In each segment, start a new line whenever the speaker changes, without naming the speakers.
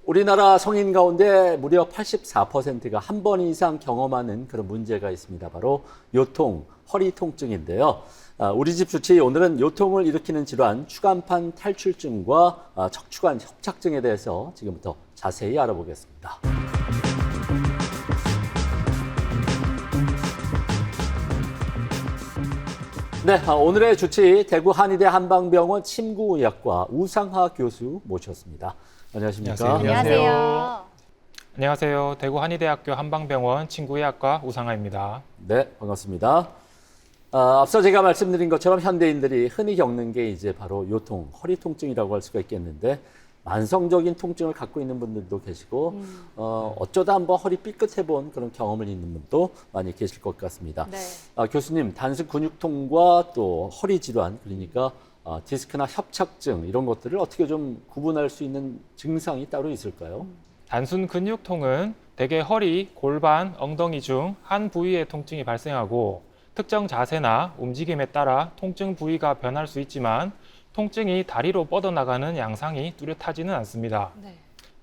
우리나라 성인 가운데 무려 84%가 한 번 이상 경험하는 그런 문제가 있습니다. 바로 요통, 허리 통증인데요. 우리 집 주치 오늘은 요통을 일으키는 질환, 추간판 탈출증과 척추관 협착증에 대해서 지금부터 자세히 알아보겠습니다. 네, 오늘의 주치 대구 한의대 한방병원 침구의학과 우상하 교수 모셨습니다. 안녕하십니까?
안녕하세요.
안녕하세요. 대구 한의대학교 한방병원 침구의학과 우상하입니다.
네, 반갑습니다. 앞서 제가 말씀드린 것처럼 현대인들이 흔히 겪는 게 이제 바로 요통, 허리 통증이라고 할 수가 있겠는데 만성적인 통증을 갖고 있는 분들도 계시고 어쩌다 한번 허리 삐끗해본 그런 경험을 있는 분도 많이 계실 것 같습니다.
네.
교수님, 단순 근육통과 또 허리 질환, 그러니까 디스크나 협착증 이런 것들을 어떻게 좀 구분할 수 있는 증상이 따로 있을까요?
단순 근육통은 대개 허리, 골반, 엉덩이 중 한 부위의 통증이 발생하고 특정 자세나 움직임에 따라 통증 부위가 변할 수 있지만 통증이 다리로 뻗어나가는 양상이 뚜렷하지는 않습니다.
네.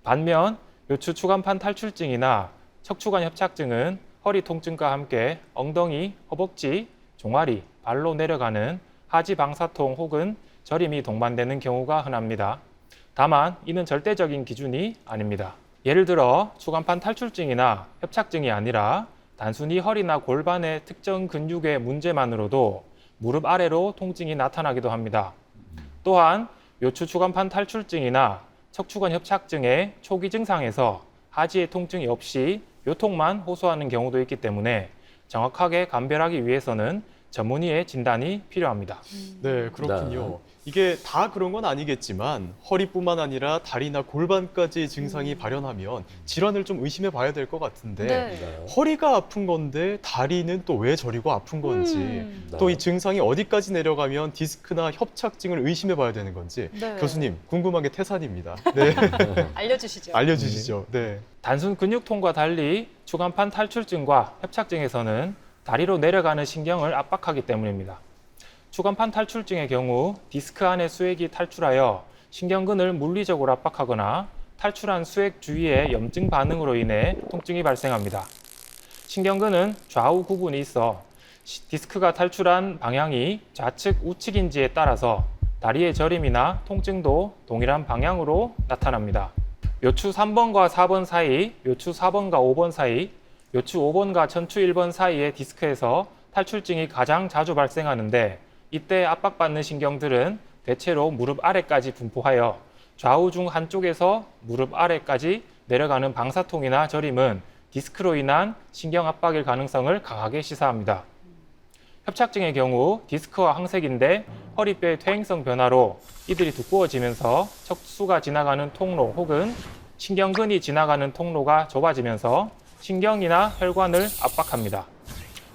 반면 요추 추간판 탈출증이나 척추관 협착증은 허리 통증과 함께 엉덩이, 허벅지, 종아리, 발로 내려가는 하지 방사통 혹은 저림이 동반되는 경우가 흔합니다. 다만 이는 절대적인 기준이 아닙니다. 예를 들어 추간판 탈출증이나 협착증이 아니라 단순히 허리나 골반의 특정 근육의 문제만으로도 무릎 아래로 통증이 나타나기도 합니다. 또한 요추 추간판 탈출증이나 척추관 협착증의 초기 증상에서 하지의 통증이 없이 요통만 호소하는 경우도 있기 때문에 정확하게 감별하기 위해서는 전문의의 진단이 필요합니다.
음.
네, 그렇군요. 이게 다 그런 건 아니겠지만 허리뿐만 아니라 다리나 골반까지 증상이 발현하면 질환을 좀 의심해 봐야 될 것 같은데
네.
허리가 아픈 건데 다리는 또 왜 저리고 아픈 건지 또 이 증상이 어디까지 내려가면 디스크나 협착증을 의심해 봐야 되는 건지
네.
교수님 궁금한 게 태산입니다. 네,
알려주시죠.
알려주시죠. 네.
단순 근육통과 달리 추간판 탈출증과 협착증에서는 다리로 내려가는 신경을 압박하기 때문입니다. 추간판 탈출증의 경우 디스크 안의 수액이 탈출하여 신경근을 물리적으로 압박하거나 탈출한 수액 주위의 염증 반응으로 인해 통증이 발생합니다. 신경근은 좌우 구분이 있어 디스크가 탈출한 방향이 좌측, 우측인지에 따라서 다리의 저림이나 통증도 동일한 방향으로 나타납니다. 요추 3번과 4번 사이, 요추 4번과 5번 사이, 요추 5번과 전추 1번 사이의 디스크에서 탈출증이 가장 자주 발생하는데 이때 압박받는 신경들은 대체로 무릎 아래까지 분포하여 좌우 중 한쪽에서 무릎 아래까지 내려가는 방사통이나 저림은 디스크로 인한 신경 압박일 가능성을 강하게 시사합니다. 협착증의 경우 디스크와 항색인데 허리뼈의 퇴행성 변화로 이들이 두꺼워지면서 척수가 지나가는 통로 혹은 신경근이 지나가는 통로가 좁아지면서 신경이나 혈관을 압박합니다.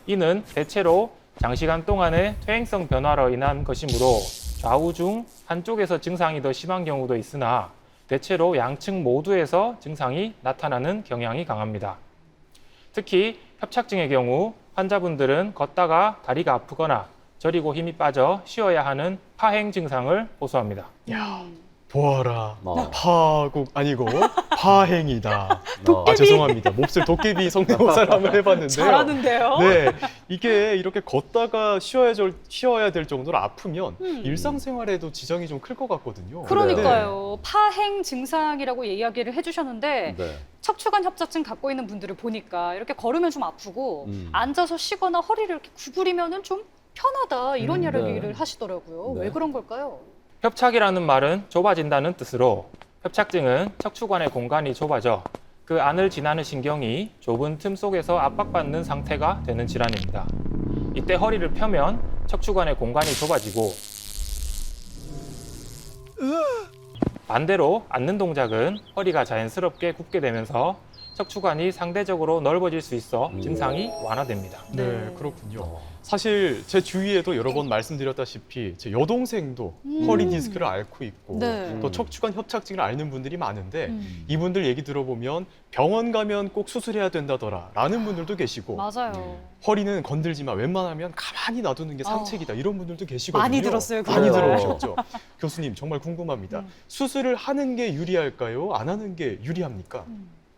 이는 대체로 장시간 동안의 퇴행성 변화로 인한 것이므로 좌우 중 한쪽에서 증상이 더 심한 경우도 있으나 대체로 양측 모두에서 증상이 나타나는 경향이 강합니다. 특히 협착증의 경우 환자분들은 걷다가 다리가 아프거나 저리고 힘이 빠져 쉬어야 하는 파행 증상을 호소합니다.
야, 보아라.
뭐.
파국 아니고 파행이다.
도깨비.
죄송합니다. 몹쓸 도깨비 성대모사를 한번 해봤는데요.
잘하는데요.
네, 이게 이렇게 걷다가 쉬어야 될 정도로 아프면 일상생활에도 지장이 좀 클 것 같거든요.
그러니까요. 파행 증상이라고 이야기를 해주셨는데
네.
척추관 협착증 갖고 있는 분들을 보니까 이렇게 걸으면 좀 아프고 앉아서 쉬거나 허리를 이렇게 구부리면은 좀 편하다 이런 이야기를
네.
하시더라고요.
네.
왜 그런 걸까요?
협착이라는 말은 좁아진다는 뜻으로 협착증은 척추관의 공간이 좁아져 그 안을 지나는 신경이 좁은 틈 속에서 압박받는 상태가 되는 질환입니다. 이때 허리를 펴면 척추관의 공간이 좁아지고 반대로 앉는 동작은 허리가 자연스럽게 굽게 되면서 척추관이 상대적으로 넓어질 수 있어 증상이 완화됩니다.
네, 그렇군요. 사실 제 주위에도 여러 번 말씀드렸다시피 제 여동생도 허리 디스크를 앓고 있고
네.
또 척추관 협착증을 앓는 분들이 많은데 이분들 얘기 들어보면 병원 가면 꼭 수술해야 된다더라 라는 분들도 계시고
맞아요.
허리는 건들지 마 웬만하면 가만히 놔두는 게 상책이다 이런 분들도 계시거든요.
많이 들었어요, 그거.
많이
네.
들어보셨죠. 교수님 정말 궁금합니다. 수술을 하는 게 유리할까요? 안 하는 게 유리합니까?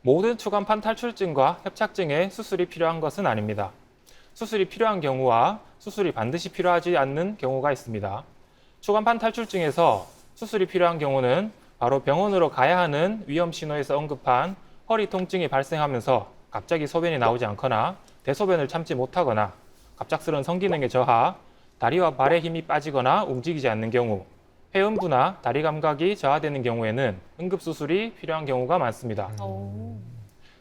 모든 추간판 탈출증과 협착증에 수술이 필요한 것은 아닙니다. 수술이 필요한 경우와 수술이 반드시 필요하지 않는 경우가 있습니다. 추간판 탈출증에서 수술이 필요한 경우는 바로 병원으로 가야 하는 위험 신호에서 언급한 허리 통증이 발생하면서 갑자기 소변이 나오지 않거나 대소변을 참지 못하거나 갑작스러운 성기능의 저하, 다리와 발의 힘이 빠지거나 움직이지 않는 경우, 회음부나 다리 감각이 저하되는 경우에는 응급수술이 필요한 경우가 많습니다.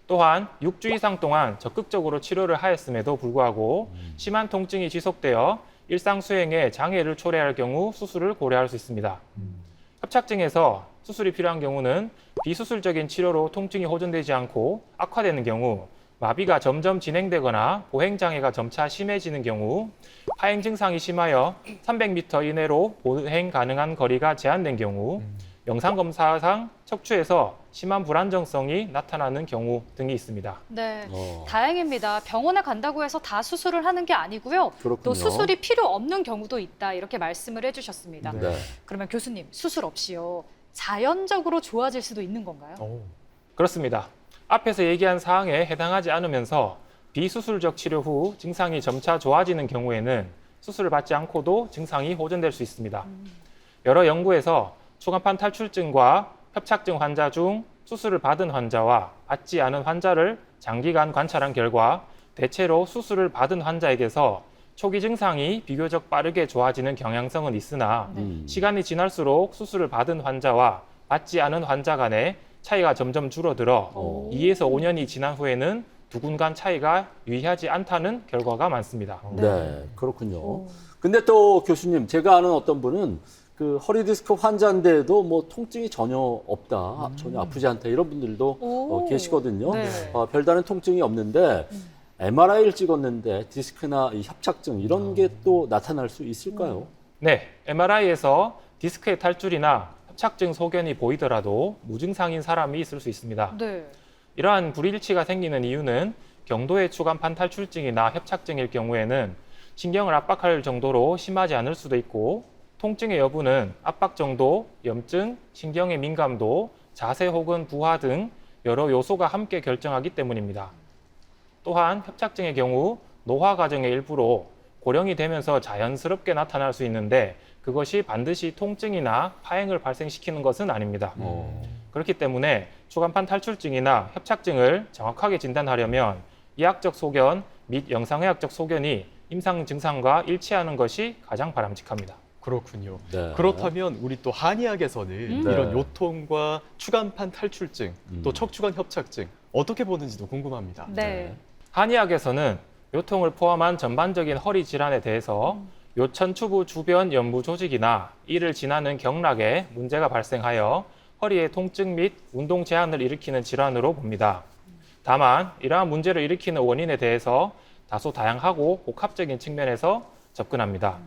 또한 6주 이상 동안 적극적으로 치료를 하였음에도 불구하고 심한 통증이 지속되어 일상 수행에 장애를 초래할 경우 수술을 고려할 수 있습니다. 협착증에서 수술이 필요한 경우는 비수술적인 치료로 통증이 호전되지 않고 악화되는 경우, 마비가 점점 진행되거나 보행장애가 점차 심해지는 경우, 파행 증상이 심하여 300m 이내로 보행 가능한 거리가 제한된 경우, 영상검사상 척추에서 심한 불안정성이 나타나는 경우 등이 있습니다.
네, 다행입니다. 병원에 간다고 해서 다 수술을 하는 게 아니고요.
그렇군요.
또 수술이 필요 없는 경우도 있다 이렇게 말씀을 해주셨습니다.
네.
그러면 교수님, 수술 없이요 자연적으로 좋아질 수도 있는 건가요?
그렇습니다. 앞에서 얘기한 사항에 해당하지 않으면서 비수술적 치료 후 증상이 점차 좋아지는 경우에는 수술을 받지 않고도 증상이 호전될 수 있습니다. 여러 연구에서 추간판 탈출증과 협착증 환자 중 수술을 받은 환자와 받지 않은 환자를 장기간 관찰한 결과 대체로 수술을 받은 환자에게서 초기 증상이 비교적 빠르게 좋아지는 경향성은 있으나 시간이 지날수록 수술을 받은 환자와 받지 않은 환자 간의 차이가 점점 줄어들어 2에서 5년이 지난 후에는 두군간 차이가 유의하지 않다는 결과가 많습니다.
네, 그렇군요. 근데 또 교수님, 제가 아는 어떤 분은 그 허리 디스크 환자인데도 뭐 통증이 전혀 없다, 전혀 아프지 않다 이런 분들도 계시거든요.
네.
별다른 통증이 없는데 MRI를 찍었는데 디스크나 이 협착증 이런 게 또 나타날 수 있을까요?
네, MRI에서 디스크의 탈출이나 협착증 소견이 보이더라도 무증상인 사람이 있을 수 있습니다.
네.
이러한 불일치가 생기는 이유는 경도의 추간판 탈출증이나 협착증일 경우에는 신경을 압박할 정도로 심하지 않을 수도 있고 통증의 여부는 압박 정도, 염증, 신경의 민감도, 자세 혹은 부하 등 여러 요소가 함께 결정하기 때문입니다. 또한 협착증의 경우 노화 과정의 일부로 고령이 되면서 자연스럽게 나타날 수 있는데 그것이 반드시 통증이나 파행을 발생시키는 것은 아닙니다. 그렇기 때문에 추간판 탈출증이나 협착증을 정확하게 진단하려면 이학적 소견 및 영상의학적 소견이 임상 증상과 일치하는 것이 가장 바람직합니다.
그렇군요.
네.
그렇다면 우리 또 한의학에서는
네.
이런 요통과 추간판 탈출증, 또 척추관 협착증 어떻게 보는지도 궁금합니다.
네.
한의학에서는 요통을 포함한 전반적인 허리 질환에 대해서 요천추부 주변 연부 조직이나 이를 지나는 경락에 문제가 발생하여 허리의 통증 및 운동 제한을 일으키는 질환으로 봅니다. 다만 이러한 문제를 일으키는 원인에 대해서 다소 다양하고 복합적인 측면에서 접근합니다.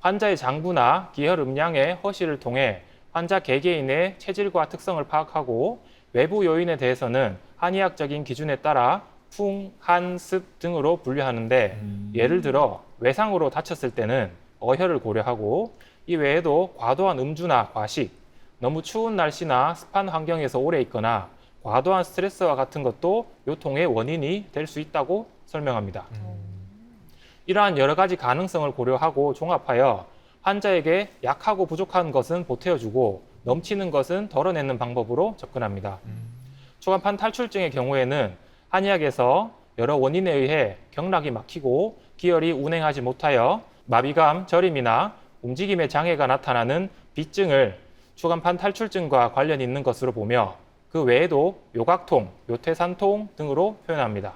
환자의 장부나 기혈 음량의 허시를 통해 환자 개개인의 체질과 특성을 파악하고 외부 요인에 대해서는 한의학적인 기준에 따라 풍, 한, 습 등으로 분류하는데 예를 들어 외상으로 다쳤을 때는 어혈을 고려하고 이 외에도 과도한 음주나 과식, 너무 추운 날씨나 습한 환경에서 오래 있거나 과도한 스트레스와 같은 것도 요통의 원인이 될 수 있다고 설명합니다. 이러한 여러 가지 가능성을 고려하고 종합하여 환자에게 약하고 부족한 것은 보태어주고 넘치는 것은 덜어내는 방법으로 접근합니다. 추간판 탈출증의 경우에는 한의학에서 여러 원인에 의해 경락이 막히고 기혈이 운행하지 못하여 마비감, 저림이나 움직임의 장애가 나타나는 비증을 추간판 탈출증과 관련이 있는 것으로 보며 그 외에도 요각통, 요퇴산통 등으로 표현합니다.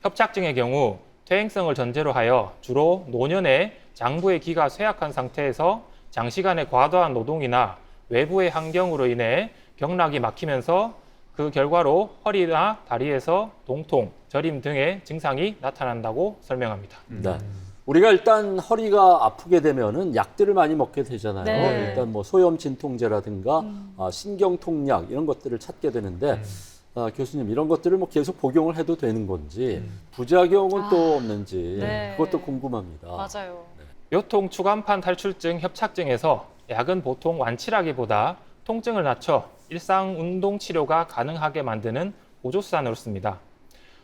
협착증의 경우 퇴행성을 전제로 하여 주로 노년에 장부의 기가 쇠약한 상태에서 장시간의 과도한 노동이나 외부의 환경으로 인해 경락이 막히면서 그 결과로 허리나 다리에서 동통, 저림 등의 증상이 나타난다고 설명합니다.
네. 우리가 일단 허리가 아프게 되면은 약들을 많이 먹게 되잖아요.
네.
일단 뭐 소염 진통제라든가 신경통약 이런 것들을 찾게 되는데 교수님 이런 것들을 뭐 계속 복용을 해도 되는 건지 부작용은 또 없는지
네.
그것도 궁금합니다.
맞아요.
요통 추간판 탈출증 협착증에서 약은 보통 완치라기보다 통증을 낮춰 일상 운동 치료가 가능하게 만드는 보조수단으로 씁니다.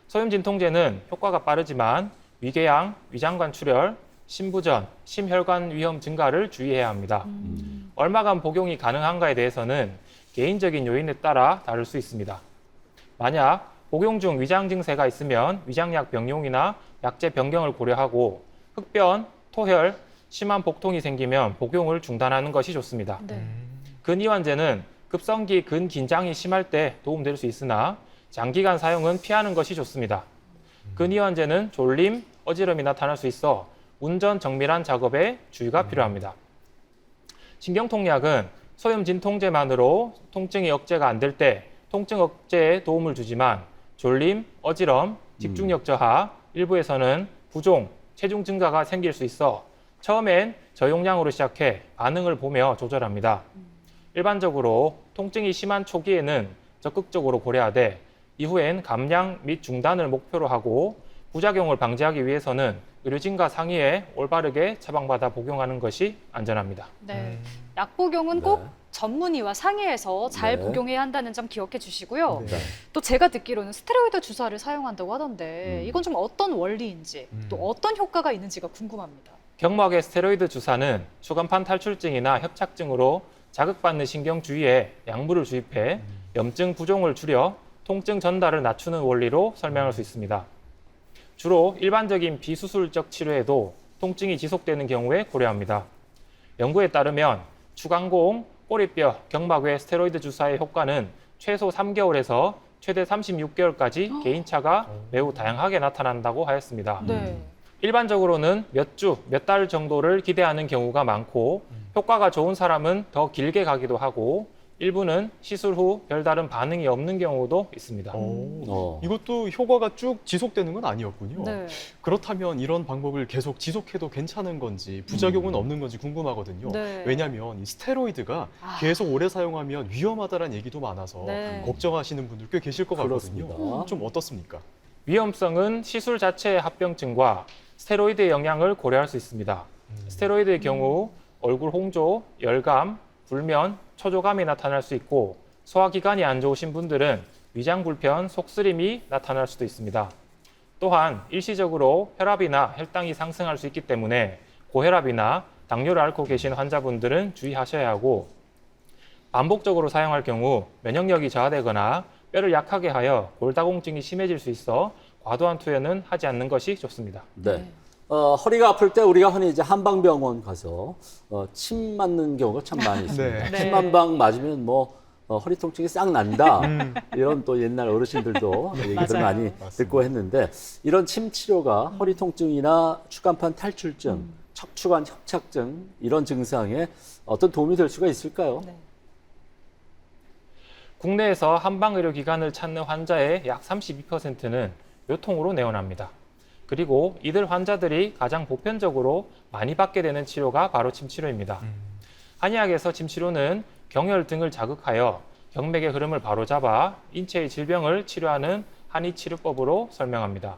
소염 진통제는 효과가 빠르지만 위궤양, 위장관 출혈, 심부전, 심혈관 위험 증가를 주의해야 합니다. 얼마간 복용이 가능한가에 대해서는 개인적인 요인에 따라 다를 수 있습니다. 만약 복용 중 위장 증세가 있으면 위장약 병용이나 약제 변경을 고려하고 흡변, 토혈, 심한 복통이 생기면 복용을 중단하는 것이 좋습니다.
네.
근이완제는 급성기 근긴장이 심할 때 도움될 수 있으나 장기간 사용은 피하는 것이 좋습니다. 근이완제는 졸림, 어지럼이 나타날 수 있어 운전 정밀한 작업에 주의가 필요합니다. 신경통약은 소염 진통제만으로 통증이 억제가 안 될 때 통증 억제에 도움을 주지만 졸림, 어지럼, 집중력 저하, 일부에서는 부종, 체중 증가가 생길 수 있어 처음엔 저용량으로 시작해 반응을 보며 조절합니다. 일반적으로 통증이 심한 초기에는 적극적으로 고려하되 이후엔 감량 및 중단을 목표로 하고 부작용을 방지하기 위해서는 의료진과 상의해 올바르게 처방받아 복용하는 것이 안전합니다.
네. 약 복용은
네.
꼭 전문의와 상의해서 잘
네.
복용해야 한다는 점 기억해 주시고요.
네.
또 제가 듣기로는 스테로이드 주사를 사용한다고 하던데 이건 좀 어떤 원리인지 또 어떤 효과가 있는지가 궁금합니다.
경막의 스테로이드 주사는 추간판 탈출증이나 협착증으로 자극받는 신경 주위에 약물을 주입해 염증 부종을 줄여 통증 전달을 낮추는 원리로 설명할 수 있습니다. 주로 일반적인 비수술적 치료에도 통증이 지속되는 경우에 고려합니다. 연구에 따르면 추간공, 꼬리뼈, 경막 외 스테로이드 주사의 효과는 최소 3개월에서 최대 36개월까지 개인차가 매우 다양하게 나타난다고 하였습니다.
네.
일반적으로는 몇 주, 몇 달 정도를 기대하는 경우가 많고 효과가 좋은 사람은 더 길게 가기도 하고 일부는 시술 후 별다른 반응이 없는 경우도 있습니다.
이것도 효과가 쭉 지속되는 건 아니었군요.
네.
그렇다면 이런 방법을 계속 지속해도 괜찮은 건지 부작용은 없는 건지 궁금하거든요.
네.
왜냐하면 이 스테로이드가 계속 오래 사용하면 위험하다는 얘기도 많아서
네.
걱정하시는 분들 꽤 계실 것 같거든요.
그렇습니다.
좀 어떻습니까?
위험성은 시술 자체의 합병증과 스테로이드의 영향을 고려할 수 있습니다. 스테로이드의 경우 얼굴 홍조, 열감, 불면, 초조감이 나타날 수 있고 소화기관이 안 좋으신 분들은 위장 불편, 속쓰림이 나타날 수도 있습니다. 또한 일시적으로 혈압이나 혈당이 상승할 수 있기 때문에 고혈압이나 당뇨를 앓고 계신 환자분들은 주의하셔야 하고 반복적으로 사용할 경우 면역력이 저하되거나 뼈를 약하게 하여 골다공증이 심해질 수 있어 과도한 투여는 하지 않는 것이 좋습니다.
네. 허리가 아플 때 우리가 흔히 이제 한방병원 가서 침 맞는 경우가 참 많이 있습니다.
네.
침 한 방 맞으면 뭐 허리 통증이 싹 난다. 이런 또 옛날 어르신들도 얘기들
맞아요.
많이 듣고 했는데 이런 침 치료가 허리 통증이나 추간판 탈출증, 척추관 협착증 이런 증상에 어떤 도움이 될 수가 있을까요?
네.
국내에서 한방의료기관을 찾는 환자의 약 32%는 요통으로 내원합니다. 그리고 이들 환자들이 가장 보편적으로 많이 받게 되는 치료가 바로 침치료입니다. 한의학에서 침치료는 경혈 등을 자극하여 경맥의 흐름을 바로잡아 인체의 질병을 치료하는 한의치료법으로 설명합니다.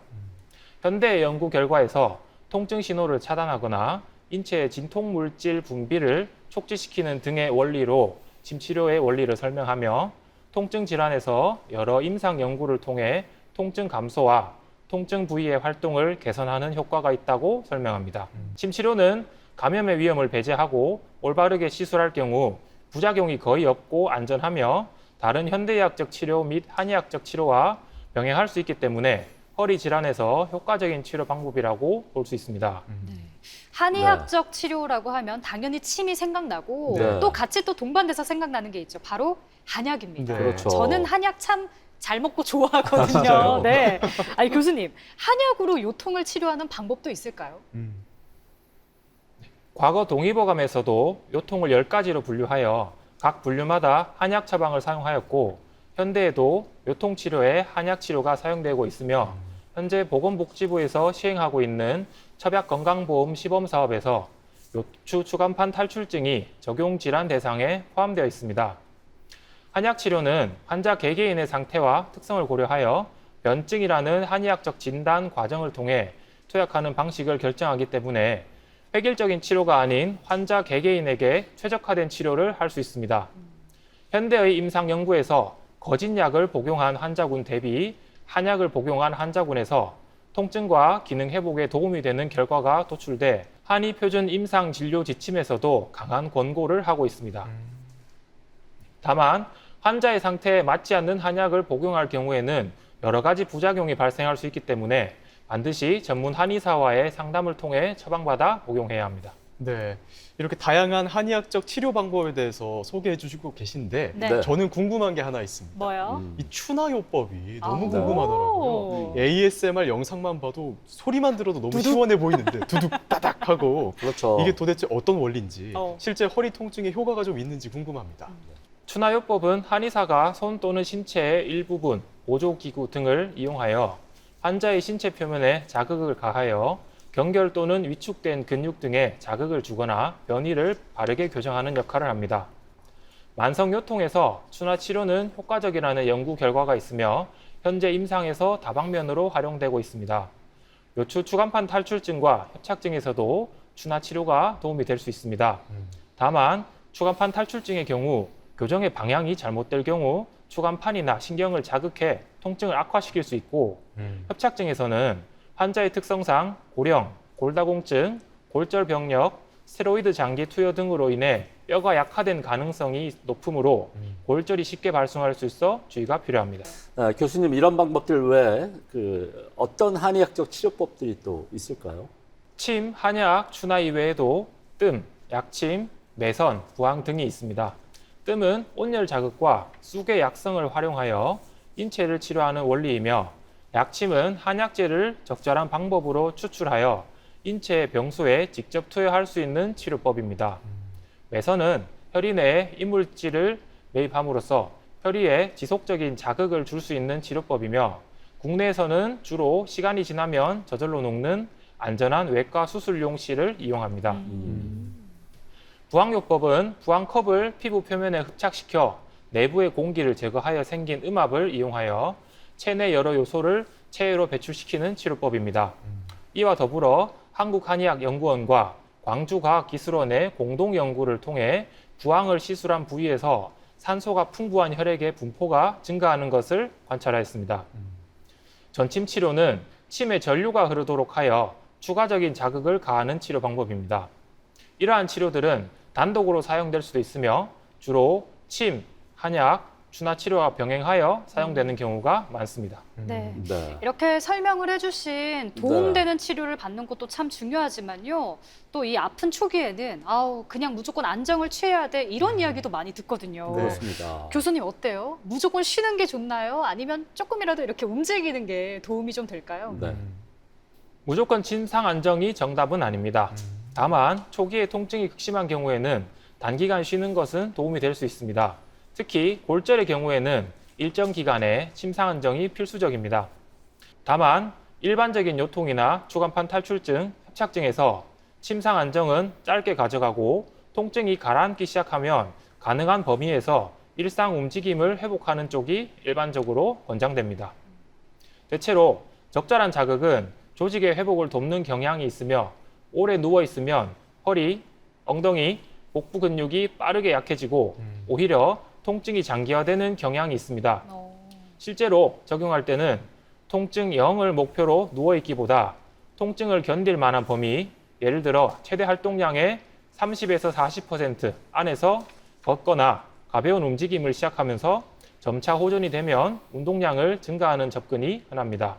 현대의 연구 결과에서 통증 신호를 차단하거나 인체의 진통물질 분비를 촉진시키는 등의 원리로 침치료의 원리를 설명하며 통증 질환에서 여러 임상 연구를 통해 통증 감소와 통증 부위의 활동을 개선하는 효과가 있다고 설명합니다. 침치료는 감염의 위험을 배제하고 올바르게 시술할 경우 부작용이 거의 없고 안전하며 다른 현대의학적 치료 및 한의학적 치료와 병행할 수 있기 때문에 허리 질환에서 효과적인 치료 방법이라고 볼 수 있습니다.
한의학적 치료라고 하면 당연히 침이 생각나고
네.
또 같이 또 동반돼서 생각나는 게 있죠. 바로 한약입니다.
네.
그렇죠.
저는 한약 참 잘 먹고 좋아하거든요.
맞아요.
네. 아니 교수님, 한약으로 요통을 치료하는 방법도 있을까요?
과거 동의보감에서도 요통을 10가지로 분류하여 각 분류마다 한약 처방을 사용하였고 현대에도 요통치료에 한약치료가 사용되고 있으며 현재 보건복지부에서 시행하고 있는 첩약건강보험 시범사업에서 요추 추간판 탈출증이 적용질환 대상에 포함되어 있습니다. 한약치료는 환자 개개인의 상태와 특성을 고려하여 변증이라는 한의학적 진단 과정을 통해 투약하는 방식을 결정하기 때문에 획일적인 치료가 아닌 환자 개개인에게 최적화된 치료를 할 수 있습니다. 현대의 임상 연구에서 거짓 약을 복용한 환자군 대비 한약을 복용한 환자군에서 통증과 기능 회복에 도움이 되는 결과가 도출돼 한의 표준 임상 진료 지침에서도 강한 권고를 하고 있습니다. 다만 환자의 상태에 맞지 않는 한약을 복용할 경우에는 여러 가지 부작용이 발생할 수 있기 때문에 반드시 전문 한의사와의 상담을 통해 처방받아 복용해야 합니다.
네, 이렇게 다양한 한의학적 치료 방법에 대해서 소개해 주시고 계신데
네.
저는 궁금한 게 하나 있습니다.
뭐요?
이 추나요법이 너무
아.
궁금하더라고요.
오.
ASMR 영상만 봐도 소리만 들어도 너무 시원해 보이는데 두둑 따닥 하고
그렇죠.
이게 도대체 어떤 원리인지
어.
실제 허리 통증에 효과가 좀 있는지 궁금합니다.
추나요법은 한의사가 손 또는 신체의 일부분, 보조기구 등을 이용하여 환자의 신체 표면에 자극을 가하여 경결 또는 위축된 근육 등에 자극을 주거나 변이를 바르게 교정하는 역할을 합니다. 만성요통에서 추나치료는 효과적이라는 연구 결과가 있으며 현재 임상에서 다방면으로 활용되고 있습니다. 요추 추간판 탈출증과 협착증에서도 추나치료가 도움이 될 수 있습니다. 다만 추간판 탈출증의 경우 교정의 방향이 잘못될 경우 추간판이나 신경을 자극해 통증을 악화시킬 수 있고 협착증에서는 환자의 특성상 고령, 골다공증, 골절병력, 스테로이드 장기 투여 등으로 인해 뼈가 약화된 가능성이 높으므로 골절이 쉽게 발생할 수 있어 주의가 필요합니다.
교수님 이런 방법들 외에 어떤 한의학적 치료법들이 또 있을까요?
침, 한약, 추나 이외에도 뜸, 약침, 매선, 부항 등이 있습니다. 뜸은 온열 자극과 쑥의 약성을 활용하여 인체를 치료하는 원리이며 약침은 한약재를 적절한 방법으로 추출하여 인체의 병소에 직접 투여할 수 있는 치료법입니다. 매선은 혈위 내에 이물질을 매입함으로써 혈위에 지속적인 자극을 줄 수 있는 치료법이며 국내에서는 주로 시간이 지나면 저절로 녹는 안전한 외과 수술용 실을 이용합니다. 부항요법은 부항컵을 피부 표면에 흡착시켜 내부의 공기를 제거하여 생긴 음압을 이용하여 체내 여러 요소를 체외로 배출시키는 치료법입니다. 이와 더불어 한국한의학연구원과 광주과학기술원의 공동 연구를 통해 부항을 시술한 부위에서 산소가 풍부한 혈액의 분포가 증가하는 것을 관찰하였습니다. 전침 치료는 침에 전류가 흐르도록 하여 추가적인 자극을 가하는 치료 방법입니다. 이러한 치료들은 단독으로 사용될 수도 있으며 주로 침, 한약, 추나 치료와 병행하여 사용되는 경우가 많습니다.
네.
네.
이렇게 설명을 해주신 도움되는 치료를 받는 것도 참 중요하지만요. 또 이 아픈 초기에는 그냥 무조건 안정을 취해야 돼 이런 이야기도 많이 듣거든요.
네.
그렇습니다.
교수님 어때요? 무조건 쉬는 게 좋나요? 아니면 조금이라도 이렇게 움직이는 게 도움이 좀 될까요?
네.
무조건 진상 안정이 정답은 아닙니다. 다만 초기에 통증이 극심한 경우에는 단기간 쉬는 것은 도움이 될 수 있습니다. 특히 골절의 경우에는 일정 기간의 침상 안정이 필수적입니다. 다만 일반적인 요통이나 추간판 탈출증, 협착증에서 침상 안정은 짧게 가져가고 통증이 가라앉기 시작하면 가능한 범위에서 일상 움직임을 회복하는 쪽이 일반적으로 권장됩니다. 대체로 적절한 자극은 조직의 회복을 돕는 경향이 있으며 오래 누워 있으면 허리, 엉덩이, 복부 근육이 빠르게 약해지고 오히려 통증이 장기화되는 경향이 있습니다. 실제로 적용할 때는 통증 0을 목표로 누워있기보다 통증을 견딜 만한 범위, 예를 들어 최대 활동량의 30에서 40% 안에서 걷거나 가벼운 움직임을 시작하면서 점차 호전이 되면 운동량을 증가하는 접근이 흔합니다.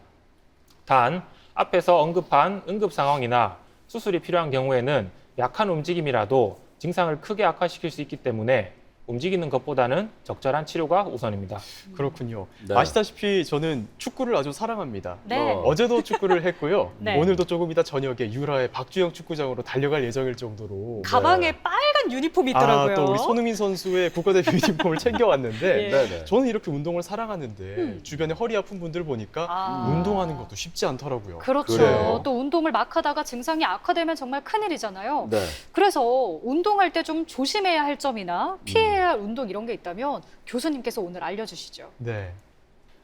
단, 앞에서 언급한 응급 상황이나 수술이 필요한 경우에는 약한 움직임이라도 증상을 크게 악화시킬 수 있기 때문에 움직이는 것보다는 적절한 치료가 우선입니다.
그렇군요.
네.
아시다시피 저는 축구를 아주 사랑합니다.
네.
어제도 축구를 했고요.
네.
오늘도 조금 이따 저녁에 유라의 박주영 축구장으로 달려갈 예정일 정도로
가방에 빨간 유니폼이 있더라고요.
또 우리 손흥민 선수의 국가대표 유니폼을 챙겨왔는데
예.
네네.
저는 이렇게 운동을 사랑하는데 주변에 허리 아픈 분들 보니까
아.
운동하는 것도 쉽지 않더라고요.
그렇죠.
그래요.
또 운동을 막 하다가 증상이 악화되면 정말 큰일이잖아요.
네.
그래서 운동할 때 좀 조심해야 할 점이나 피해야 할 운동 이런 게 있다면 교수님께서 오늘 알려주시죠.
네.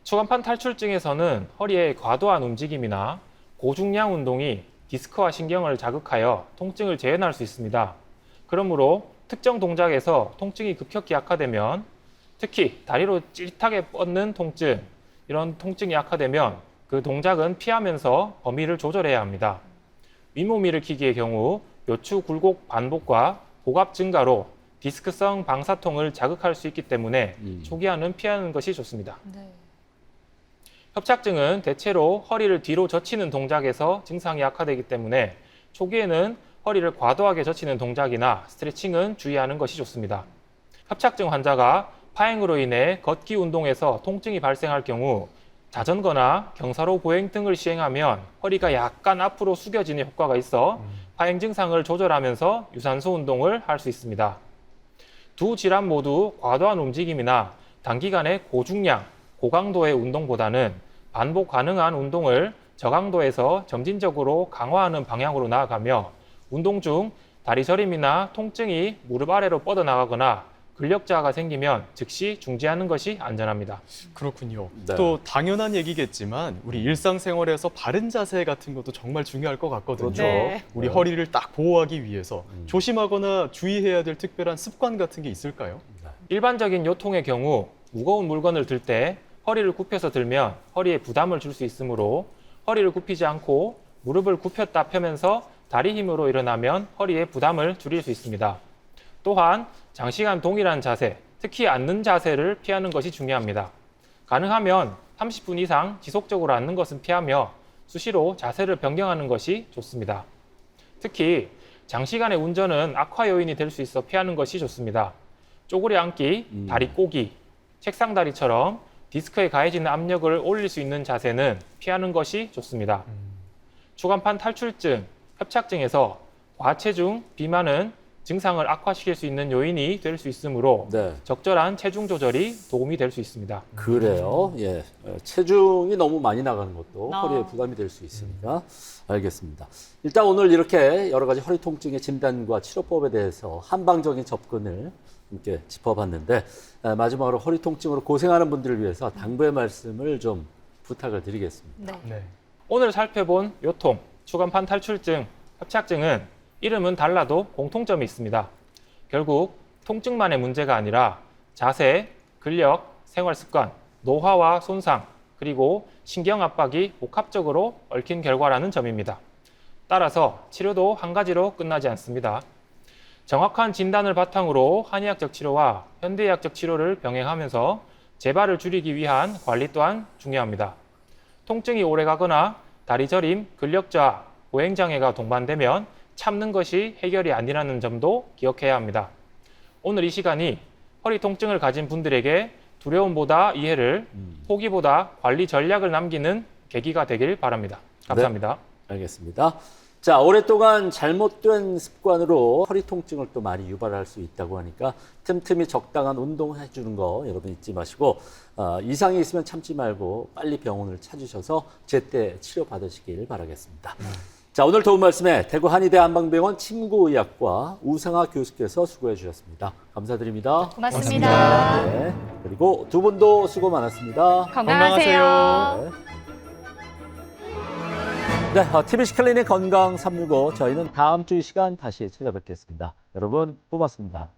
추간판 탈출증에서는 허리의 과도한 움직임이나 고중량 운동이 디스크와 신경을 자극하여 통증을 재현할 수 있습니다. 그러므로 특정 동작에서 통증이 급격히 악화되면 특히 다리로 찌릿하게 뻗는 통증, 이런 통증이 악화되면 그 동작은 피하면서 범위를 조절해야 합니다. 윗몸 일으키기의 경우 요추 굴곡 반복과 복압 증가로 디스크성 방사통을 자극할 수 있기 때문에 초기화는 피하는 것이 좋습니다.
네.
협착증은 대체로 허리를 뒤로 젖히는 동작에서 증상이 악화되기 때문에 초기에는 허리를 과도하게 젖히는 동작이나 스트레칭은 주의하는 것이 좋습니다. 협착증 환자가 파행으로 인해 걷기 운동에서 통증이 발생할 경우 자전거나 경사로 보행 등을 시행하면 허리가 약간 앞으로 숙여지는 효과가 있어 파행 증상을 조절하면서 유산소 운동을 할 수 있습니다. 두 질환 모두 과도한 움직임이나 단기간의 고중량, 고강도의 운동보다는 반복 가능한 운동을 저강도에서 점진적으로 강화하는 방향으로 나아가며 운동 중 다리 저림이나 통증이 무릎 아래로 뻗어나가거나 근력 저하가 생기면 즉시 중지하는 것이 안전합니다.
그렇군요.
네.
또 당연한 얘기겠지만 우리 일상생활에서 바른 자세 같은 것도 정말 중요할 것 같거든요.
그렇죠.
네.
우리
네.
허리를 딱 보호하기 위해서 조심하거나 주의해야 될 특별한 습관 같은 게 있을까요?
일반적인 요통의 경우 무거운 물건을 들 때 허리를 굽혀서 들면 허리에 부담을 줄 수 있으므로 허리를 굽히지 않고 무릎을 굽혔다 펴면서 다리 힘으로 일어나면 허리에 부담을 줄일 수 있습니다. 또한 장시간 동일한 자세, 특히 앉는 자세를 피하는 것이 중요합니다. 가능하면 30분 이상 지속적으로 앉는 것은 피하며 수시로 자세를 변경하는 것이 좋습니다. 특히 장시간의 운전은 악화 요인이 될 수 있어 피하는 것이 좋습니다. 쪼그려 앉기, 다리 꼬기, 책상 다리처럼 디스크에 가해지는 압력을 올릴 수 있는 자세는 피하는 것이 좋습니다. 추간판 탈출증, 협착증에서 과체중, 비만은 증상을 악화시킬 수 있는 요인이 될 수 있으므로
네.
적절한 체중 조절이 도움이 될 수 있습니다.
그래요. 예. 체중이 너무 많이 나가는 것도
아.
허리에 부담이 될 수 있으니까 알겠습니다. 일단 오늘 이렇게 여러 가지 허리 통증의 진단과 치료법에 대해서 한방적인 접근을 함께 짚어봤는데 마지막으로 허리 통증으로 고생하는 분들을 위해서 당부의 말씀을 좀 부탁을 드리겠습니다.
네.
네.
오늘 살펴본 요통, 추간판 탈출증, 협착증은 이름은 달라도 공통점이 있습니다. 결국 통증만의 문제가 아니라 자세, 근력, 생활습관, 노화와 손상, 그리고 신경 압박이 복합적으로 얽힌 결과라는 점입니다. 따라서 치료도 한 가지로 끝나지 않습니다. 정확한 진단을 바탕으로 한의학적 치료와 현대의학적 치료를 병행하면서 재발을 줄이기 위한 관리 또한 중요합니다. 통증이 오래가거나 다리 저림, 근력 저하, 보행장애가 동반되면 참는 것이 해결이 아니라는 점도 기억해야 합니다. 오늘 이 시간이 허리 통증을 가진 분들에게 두려움보다 이해를, 포기보다 관리 전략을 남기는 계기가 되길 바랍니다. 감사합니다.
네, 알겠습니다. 자, 오랫동안 잘못된 습관으로 허리 통증을 또 많이 유발할 수 있다고 하니까 틈틈이 적당한 운동해 주는 거 여러분 잊지 마시고 이상이 있으면 참지 말고 빨리 병원을 찾으셔서 제때 치료 받으시길 바라겠습니다. 자, 오늘 도움 말씀에 대구 한의대 한방병원 침구의학과 우상하 교수께서 수고해 주셨습니다. 감사드립니다.
고맙습니다.
네, 그리고 두 분도 수고 많았습니다.
건강하세요.
네, TBC 클리닉 건강 365 저희는 다음 주 이 시간 다시 찾아뵙겠습니다. 여러분 고맙습니다.